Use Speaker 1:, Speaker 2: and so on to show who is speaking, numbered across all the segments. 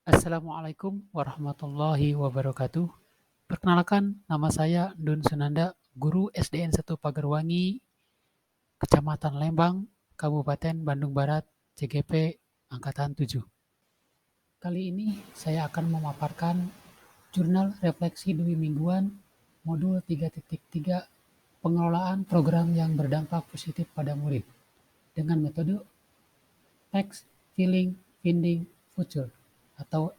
Speaker 1: Assalamualaikum warahmatullahi wabarakatuh. Perkenalkan, nama saya Dun Sunanda, guru SDN 1 Pagerwangi, Kecamatan Lembang, Kabupaten Bandung Barat, CGP Angkatan 7. Kali ini saya akan memaparkan jurnal refleksi dwi mingguan modul 3.3 pengelolaan program yang berdampak positif pada murid dengan metode text, feeling, finding, future atau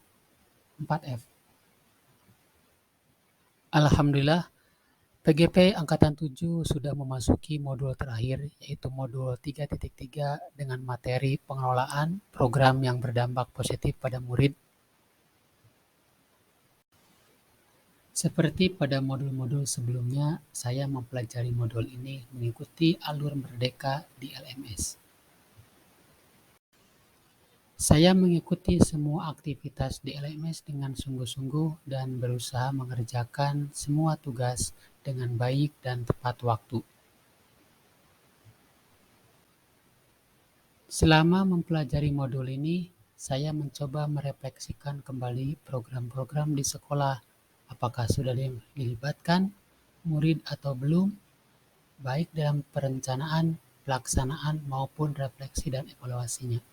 Speaker 1: 4F. Alhamdulillah, PGP Angkatan 7 sudah memasuki modul terakhir, yaitu modul 3.3 dengan materi pengelolaan program yang berdampak positif pada murid. Seperti pada modul-modul sebelumnya, saya mempelajari modul ini mengikuti alur merdeka di LMS. Saya mengikuti semua aktivitas di LMS dengan sungguh-sungguh dan berusaha mengerjakan semua tugas dengan baik dan tepat waktu. Selama mempelajari modul ini, saya mencoba merefleksikan kembali program-program di sekolah, apakah sudah dilibatkan murid atau belum, baik dalam perencanaan, pelaksanaan, maupun refleksi dan evaluasinya.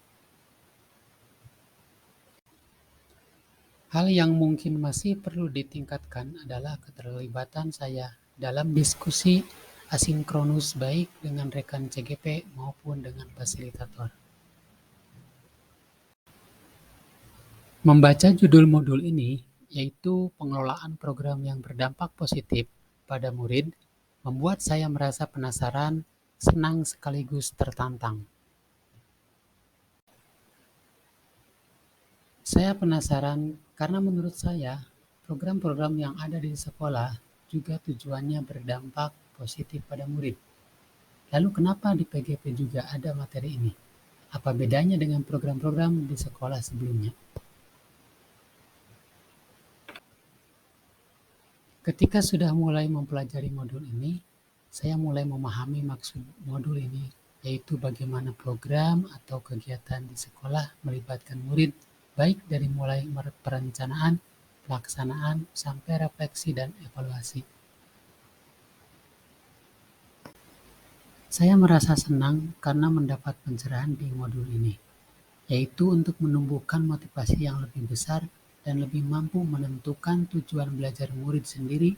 Speaker 1: Hal yang mungkin masih perlu ditingkatkan adalah keterlibatan saya dalam diskusi asinkronus baik dengan rekan CGP maupun dengan fasilitator. Membaca judul modul ini, yaitu pengelolaan program yang berdampak positif pada murid, membuat saya merasa penasaran, senang sekaligus tertantang. Saya penasaran karena menurut saya, program-program yang ada di sekolah juga tujuannya berdampak positif pada murid. Lalu kenapa di PGP juga ada materi ini? Apa bedanya dengan program-program di sekolah sebelumnya? Ketika sudah mulai mempelajari modul ini, saya mulai memahami maksud modul ini, yaitu bagaimana program atau kegiatan di sekolah melibatkan murid, baik dari mulai perencanaan, pelaksanaan, sampai refleksi dan evaluasi. Saya merasa senang karena mendapat pencerahan di modul ini, yaitu untuk menumbuhkan motivasi yang lebih besar dan lebih mampu menentukan tujuan belajar murid sendiri,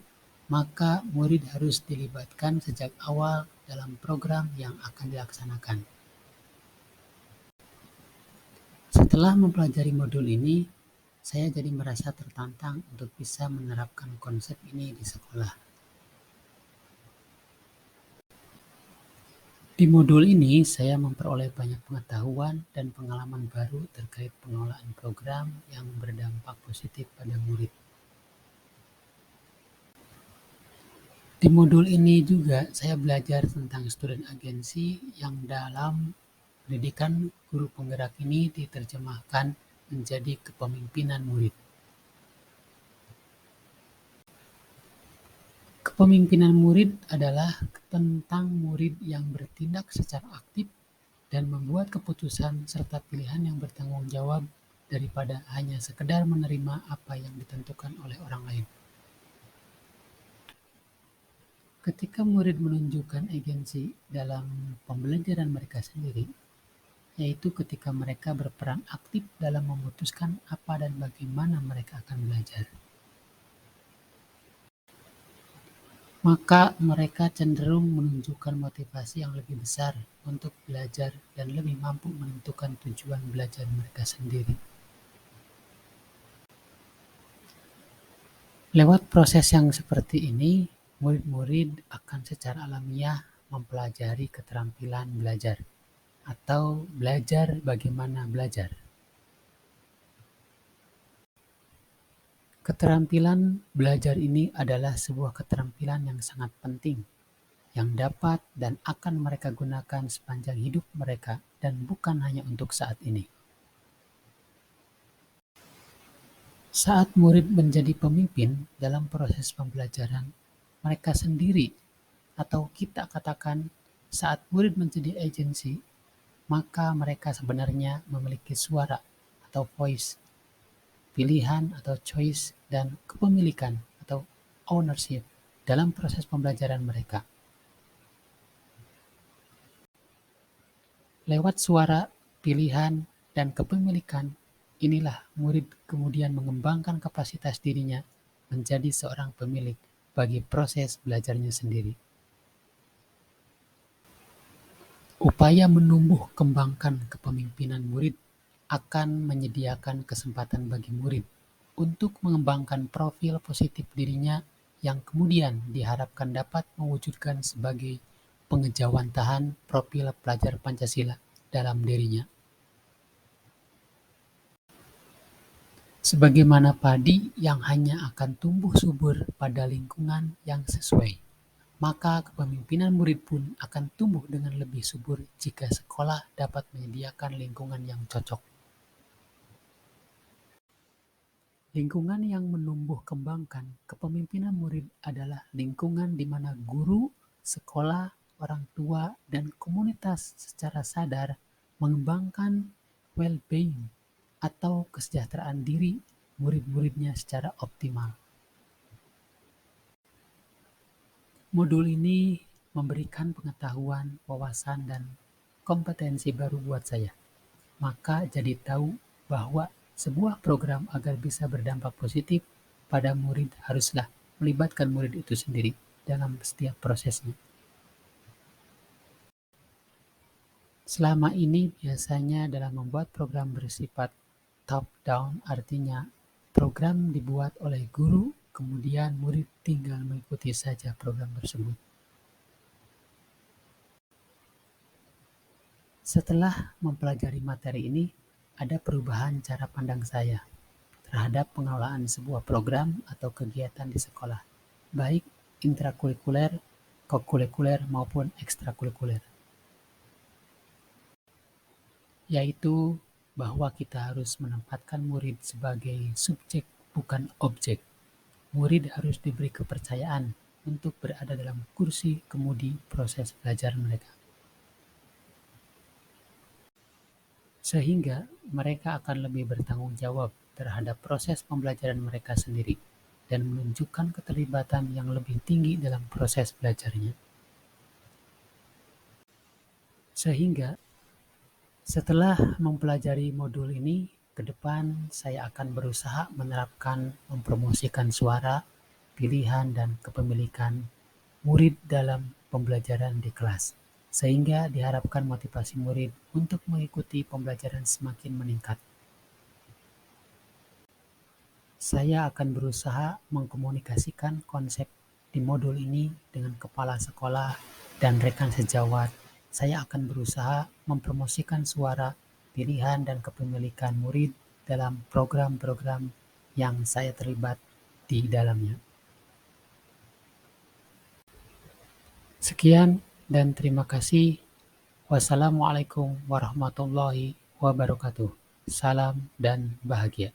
Speaker 1: maka murid harus dilibatkan sejak awal dalam program yang akan dilaksanakan. Setelah mempelajari modul ini, saya jadi merasa tertantang untuk bisa menerapkan konsep ini di sekolah. Di modul ini, saya memperoleh banyak pengetahuan dan pengalaman baru terkait pengelolaan program yang berdampak positif pada murid. Di modul ini juga saya belajar tentang student agency yang dalam pendidikan guru penggerak ini diterjemahkan menjadi kepemimpinan murid. Kepemimpinan murid adalah tentang murid yang bertindak secara aktif dan membuat keputusan serta pilihan yang bertanggung jawab daripada hanya sekedar menerima apa yang ditentukan oleh orang lain. Ketika murid menunjukkan agensi dalam pembelajaran mereka sendiri, yaitu ketika mereka berperan aktif dalam memutuskan apa dan bagaimana mereka akan belajar, maka mereka cenderung menunjukkan motivasi yang lebih besar untuk belajar dan lebih mampu menentukan tujuan belajar mereka sendiri. Lewat proses yang seperti ini, murid-murid akan secara alamiah mempelajari keterampilan belajar atau belajar bagaimana belajar. Keterampilan belajar ini adalah sebuah keterampilan yang sangat penting, yang dapat dan akan mereka gunakan sepanjang hidup mereka dan bukan hanya untuk saat ini. Saat murid menjadi pemimpin dalam proses pembelajaran, mereka sendiri atau kita katakan saat murid menjadi agensi, maka mereka sebenarnya memiliki suara atau voice. pilihan atau choice, dan kepemilikan atau ownership dalam proses pembelajaran mereka. Lewat suara, pilihan, dan kepemilikan, inilah murid kemudian mengembangkan kapasitas dirinya menjadi seorang pemilik bagi proses belajarnya sendiri. Upaya menumbuh kembangkan kepemimpinan murid akan menyediakan kesempatan bagi murid untuk mengembangkan profil positif dirinya yang kemudian diharapkan dapat mewujudkan sebagai pengejawantahan profil pelajar Pancasila dalam dirinya. Sebagaimana padi yang hanya akan tumbuh subur pada lingkungan yang sesuai, maka kepemimpinan murid pun akan tumbuh dengan lebih subur jika sekolah dapat menyediakan lingkungan yang cocok. Lingkungan yang menumbuh kembangkan kepemimpinan murid adalah lingkungan di mana guru, sekolah, orang tua, dan komunitas secara sadar mengembangkan well-being atau kesejahteraan diri murid-muridnya secara optimal. Modul ini memberikan pengetahuan, wawasan, dan kompetensi baru buat saya. Maka jadi tahu bahwa sebuah program agar bisa berdampak positif pada murid haruslah melibatkan murid itu sendiri dalam setiap prosesnya. Selama ini biasanya dalam membuat program bersifat top-down, artinya program dibuat oleh guru, kemudian murid tinggal mengikuti saja program tersebut. Setelah mempelajari materi ini, ada perubahan cara pandang saya terhadap pengelolaan sebuah program atau kegiatan di sekolah, baik intrakurikuler, kokurikuler, maupun ekstrakurikuler. Yaitu bahwa kita harus menempatkan murid sebagai subjek bukan objek. Murid harus diberi kepercayaan untuk berada dalam kursi kemudi proses belajar mereka. Sehingga mereka akan lebih bertanggung jawab terhadap proses pembelajaran mereka sendiri dan menunjukkan keterlibatan yang lebih tinggi dalam proses belajarnya. Sehingga setelah mempelajari modul ini, ke depan saya akan berusaha menerapkan mempromosikan suara, pilihan, dan kepemilikan murid dalam pembelajaran di kelas, sehingga diharapkan motivasi murid untuk mengikuti pembelajaran semakin meningkat. Saya akan berusaha mengkomunikasikan konsep di modul ini dengan kepala sekolah dan rekan sejawat. Saya akan berusaha mempromosikan suara, pilihan, dan kepemilikan murid dalam program-program yang saya terlibat di dalamnya. Sekian dan terima kasih. Wassalamualaikum warahmatullahi wabarakatuh. Salam dan bahagia.